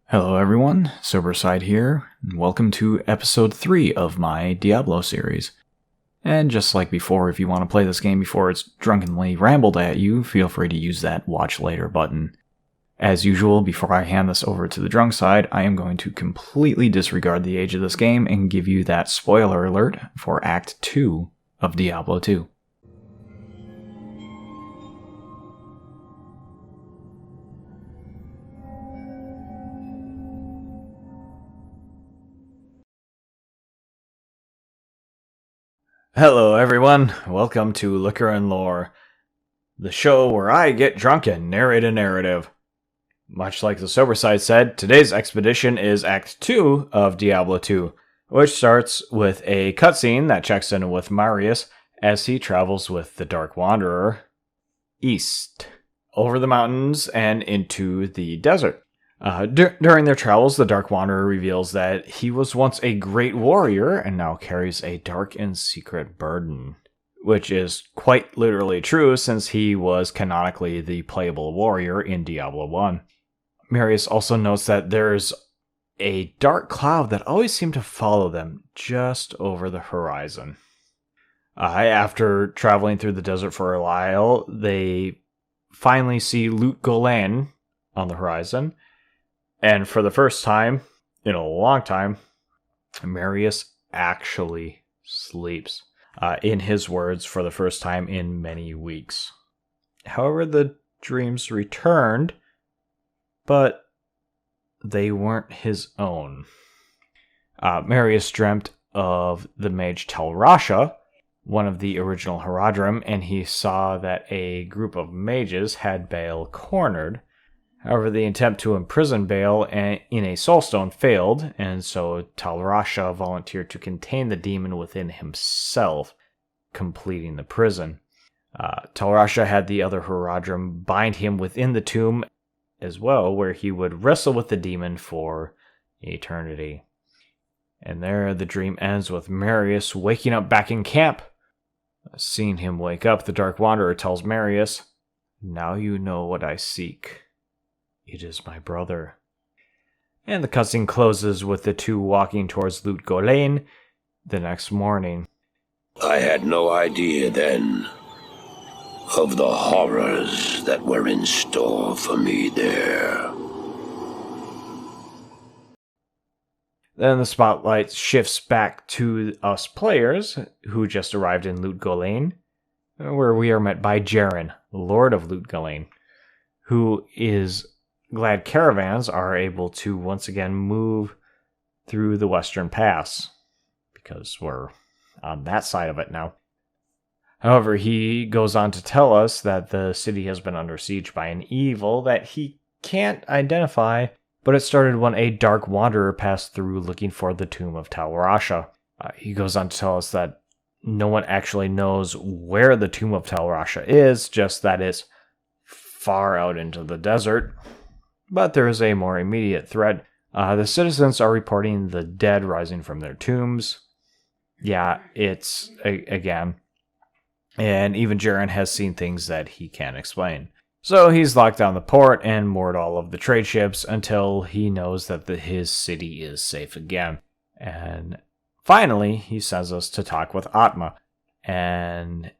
Hello everyone, Soberside here, and welcome to episode 3 of my Diablo series. And just like before, if you want to play this game before it's drunkenly rambled at you, feel free to use that watch later button. As usual, before I hand this over to the drunk side, I am going to completely disregard the age of this game and give you that spoiler alert for Act 2 of Diablo II. Hello everyone, welcome to Liquor and Lore, the show where I get drunk and narrate a narrative. Much like the sober side said, today's expedition is Act 2 of Diablo II, which starts with a cutscene that checks in with Marius as he travels with the Dark Wanderer east, over the mountains and into the desert. During their travels, the Dark Wanderer reveals that he was once a great warrior and now carries a dark and secret burden, which is quite literally true since he was canonically the playable warrior in Diablo 1. Marius also notes that there's a dark cloud that always seemed to follow them just over the horizon. After traveling through the desert for a while, they finally see Lut Gholein on the horizon. And for the first time in a long time, Marius actually sleeps. In his words, for the first time in many weeks. However, the dreams returned, but they weren't his own. Marius dreamt of the mage Talrasha, one of the original Haradrim, and he saw that a group of mages had Baal cornered. However, the attempt to imprison Baal in a soulstone failed, and so Talrasha volunteered to contain the demon within himself, completing the prison. Talrasha had the other Haradrim bind him within the tomb as well, where he would wrestle with the demon for eternity. And there the dream ends with Marius waking up back in camp. Seeing him wake up, the Dark Wanderer tells Marius, "Now you know what I seek. It is my brother." And the cutscene closes with the two walking towards Lut Gholein the next morning. I had no idea then of the horrors that were in store for me there. Then the spotlight shifts back to us players who just arrived in Lut Gholein, where we are met by Jaren, Lord of Lut Gholein, who is glad caravans are able to once again move through the Western Pass, because we're on that side of it now. However, he goes on to tell us that the city has been under siege by an evil that he can't identify, but it started when a Dark Wanderer passed through looking for the tomb of Talrasha. He goes on to tell us that no one actually knows where the tomb of Talrasha is, just that it's far out into the desert. But there is a more immediate threat. The citizens are reporting the dead rising from their tombs. Yeah, it's, again. And even Jaren has seen things that he can't explain. So he's locked down the port and moored all of the trade ships until he knows that his city is safe again. And finally, he sends us to talk with Atma. And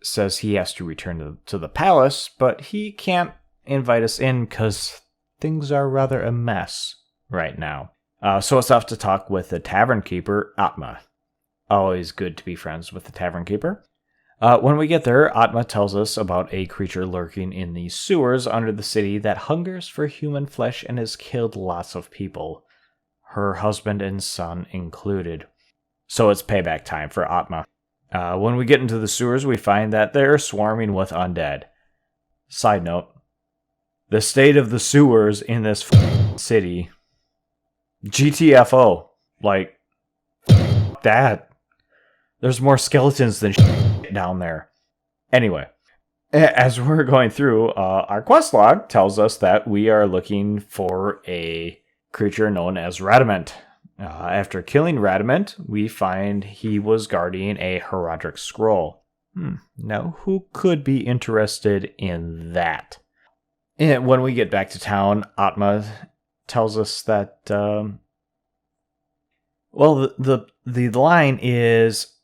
says he has to return to the palace, but he can't invite us in because things are rather a mess right now. So it's off to talk with the tavern keeper, Atma. Always good to be friends with the tavern keeper. When we get there, Atma tells us about a creature lurking in the sewers under the city that hungers for human flesh and has killed lots of people, her husband and son included. So it's payback time for Atma. When we get into the sewers, we find that they're swarming with undead. Side note, the state of the sewers in this city, GTFO, like, that. There's more skeletons than down there. Anyway, as we're going through, our quest log tells us that we are looking for a creature known as Radament. After killing Radament, we find he was guarding a Heraldric scroll. Now, who could be interested in that? And when we get back to town, Atma tells us that, well, the line is,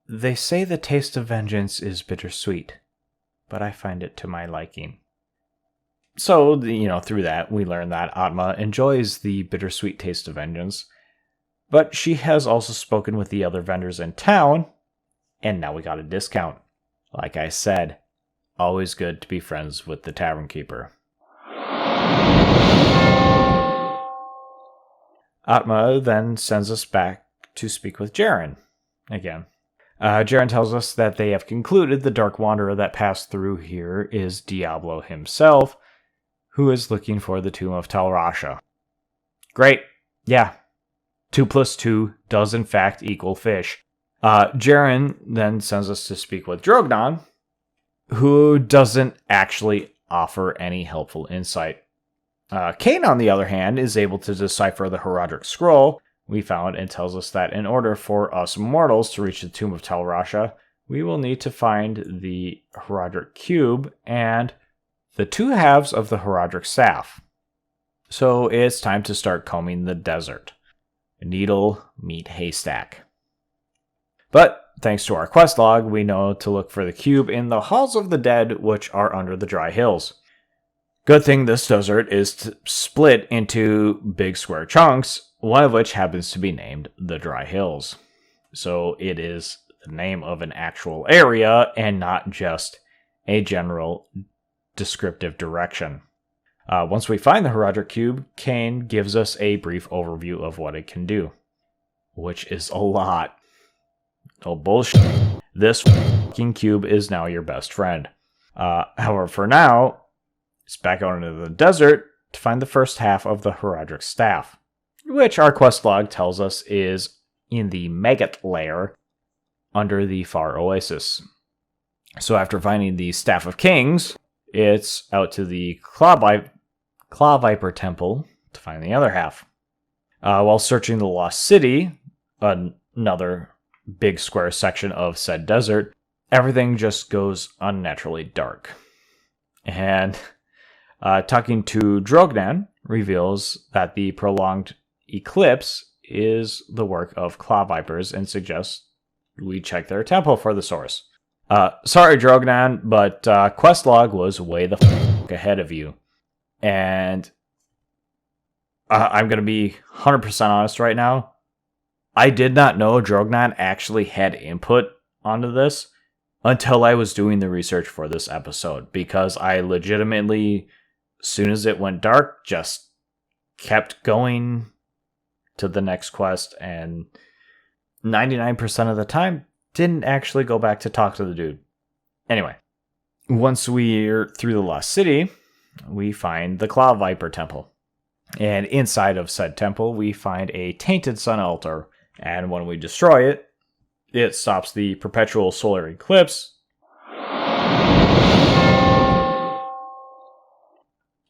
they say the taste of vengeance is bittersweet, but I find it to my liking. So, through that, we learn that Atma enjoys the bittersweet taste of vengeance, but she has also spoken with the other vendors in town, and now we got a discount. Like I said, always good to be friends with the tavern keeper. Atma then sends us back to speak with Jaren again. Jaren tells us that they have concluded the Dark Wanderer that passed through here is Diablo himself, who is looking for the Tomb of Tal Rasha. Great. Yeah. 2 + 2 does in fact equal fish. Jaren then sends us to speak with Drognan, who doesn't actually offer any helpful insight. Cain, on the other hand, is able to decipher the Heraldric Scroll we found and tells us that in order for us mortals to reach the Tomb of Tal Rasha, we will need to find the Heraldric Cube and the 2 halves of the Heraldric Staff. So it's time to start combing the desert. Needle meet haystack. But thanks to our quest log, we know to look for the cube in the Halls of the Dead, which are under the dry hills. Good thing this desert is split into big square chunks, one of which happens to be named the Dry Hills. So it is the name of an actual area and not just a general descriptive direction. Once we find the Heraldric Cube, Cain gives us a brief overview of what it can do, which is a lot. Oh, bullshit. This fucking cube is now your best friend. However, for now, it's back out into the desert to find the first half of the Heraldric Staff, which our quest log tells us is in the Maggot Lair under the Far Oasis. So after finding the Staff of Kings, it's out to the Claw Viper Temple to find the other half. While searching the Lost City, another big square section of said desert, everything just goes unnaturally dark. And talking to Drognan reveals that the prolonged eclipse is the work of Claw Vipers and suggests we check their temple for the source. Sorry, Drognan, but Questlog was way the f*** ahead of you. And I'm going to be 100% honest right now. I did not know Drognan actually had input onto this until I was doing the research for this episode, because I legitimately, as soon as it went dark, just kept going to the next quest, and 99% of the time, didn't actually go back to talk to the dude. Anyway, once we're through the Lost City, we find the Claw Viper Temple. And inside of said temple, we find a tainted sun altar. And when we destroy it, it stops the perpetual solar eclipse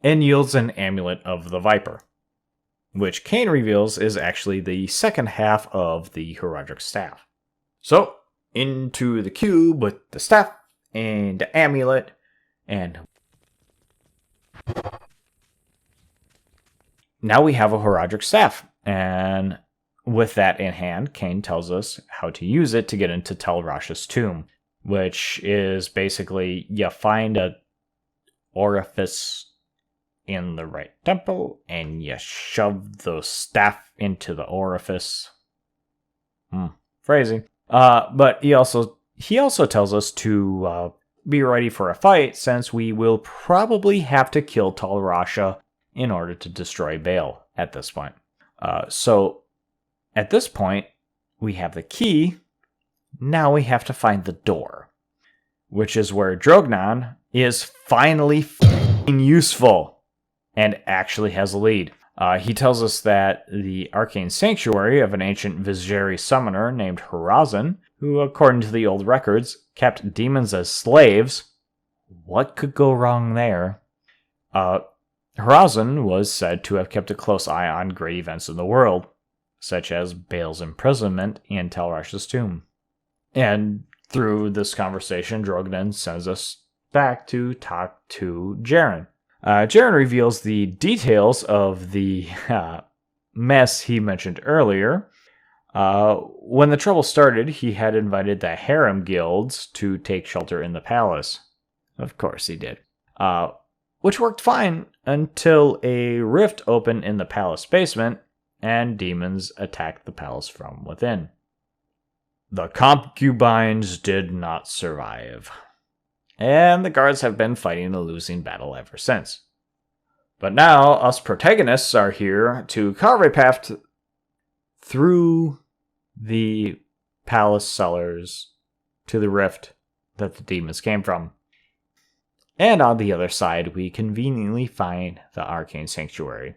and yields an amulet of the Viper, which Cain reveals is actually the second half of the Heraldric Staff. So, into the cube with the staff and the amulet, and now we have a Heraldric Staff. And with that in hand, Cain tells us how to use it to get into Tal Rasha's tomb, which is basically you find a orifice in the right temple and you shove the staff into the orifice. Phrasing. But he also tells us to be ready for a fight, since we will probably have to kill Tal Rasha in order to destroy Baal at this point. So at this point, we have the key. Now we have to find the door, which is where Drognan is finally f***ing useful and actually has a lead. He tells us that the arcane sanctuary of an ancient Vizjari summoner named Horazon, who, according to the old records, kept demons as slaves. What could go wrong there? Horazon was said to have kept a close eye on great events in the world, such as Baal's imprisonment in Tal Rasha's tomb. And through this conversation, Drognan sends us back to talk to Jaren. Jaren reveals the details of the mess he mentioned earlier. When the trouble started, he had invited the harem guilds to take shelter in the palace. Of course he did. Which worked fine until a rift opened in the palace basement and demons attacked the palace from within. The concubines did not survive, and the guards have been fighting a losing battle ever since. But now, us protagonists are here to carve a path through the palace cellars to the rift that the demons came from. And on the other side, we conveniently find the Arcane Sanctuary,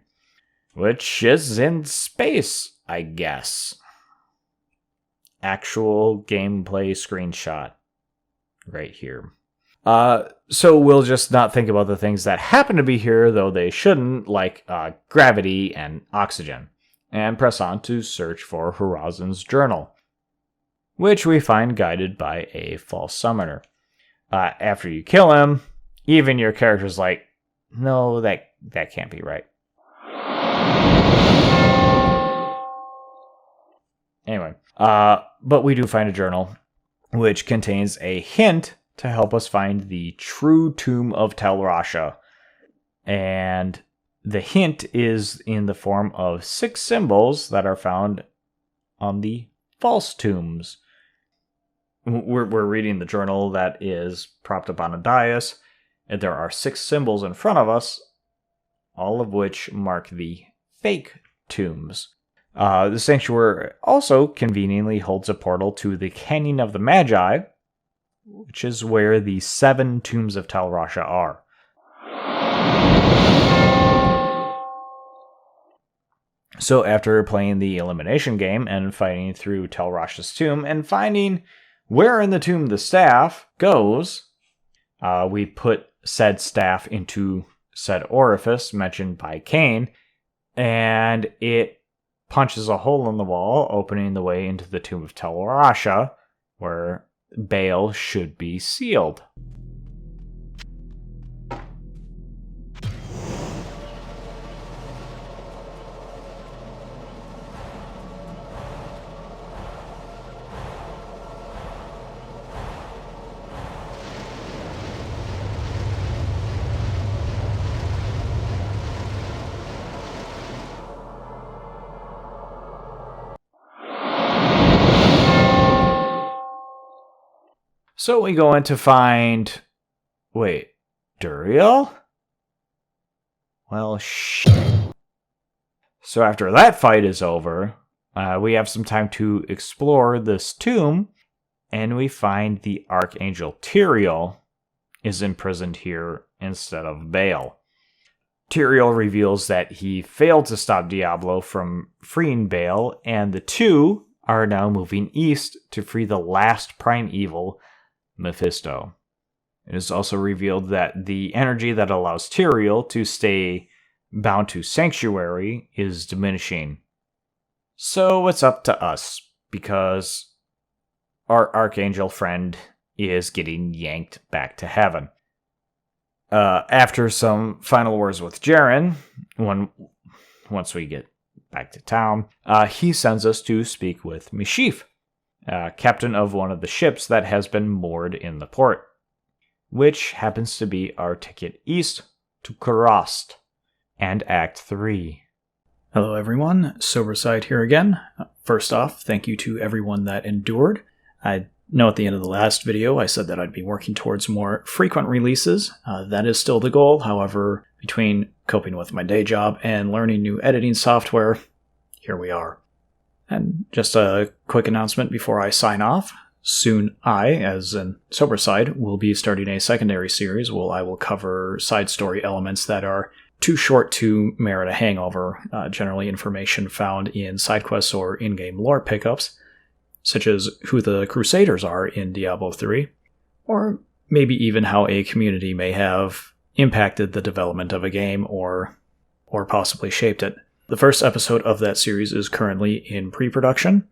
which is in space, I guess. Actual gameplay screenshot right here. So we'll just not think about the things that happen to be here, though they shouldn't, like gravity and oxygen, and press on to search for Horizon's journal, which we find guided by a false summoner. After you kill him, even your character's like, no, that can't be right. Anyway, but we do find a journal, which contains a hint to help us find the true tomb of Tal Rasha. And the hint is in the form of 6 symbols that are found on the false tombs. We're reading the journal that is propped up on a dais, and there are 6 symbols in front of us, all of which mark the fake tombs. The sanctuary also conveniently holds a portal to the Canyon of the Magi, which is where the 7 tombs of Tal Rasha are. So after playing the elimination game and fighting through Tal Rasha's tomb and finding where in the tomb the staff goes, we put said staff into said orifice mentioned by Cain, and it punches a hole in the wall, opening the way into the tomb of Tal Rasha, where Baal should be sealed. So we go in to find... Wait, Duriel? Well, shit. So after that fight is over, we have some time to explore this tomb, and we find the Archangel Tyrael is imprisoned here instead of Baal. Tyrael reveals that he failed to stop Diablo from freeing Baal, and the two are now moving east to free the last prime evil, Mephisto. It is also revealed that the energy that allows Tyrael to stay bound to Sanctuary is diminishing. So it's up to us, because our Archangel friend is getting yanked back to heaven. After some final words with Jaren, once we get back to town, he sends us to speak with Mishif, captain of one of the ships that has been moored in the port, which happens to be our ticket east to Kurast and Act 3. Hello everyone, Soberside here again. First off, thank you to everyone that endured. I know at the end of the last video I said that I'd be working towards more frequent releases. That is still the goal, however, between coping with my day job and learning new editing software, here we are. And just a quick announcement before I sign off. Soon I, as in Soberside, will be starting a secondary series where I will cover side story elements that are too short to merit a hangover, generally information found in side quests or in-game lore pickups, such as who the Crusaders are in Diablo 3, or maybe even how a community may have impacted the development of a game or possibly shaped it. The first episode of that series is currently in pre-production.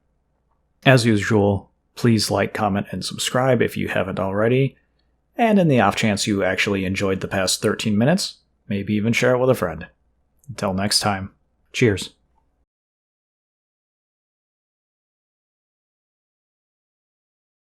As usual, please like, comment, and subscribe if you haven't already. And in the off chance you actually enjoyed the past 13 minutes, maybe even share it with a friend. Until next time, cheers.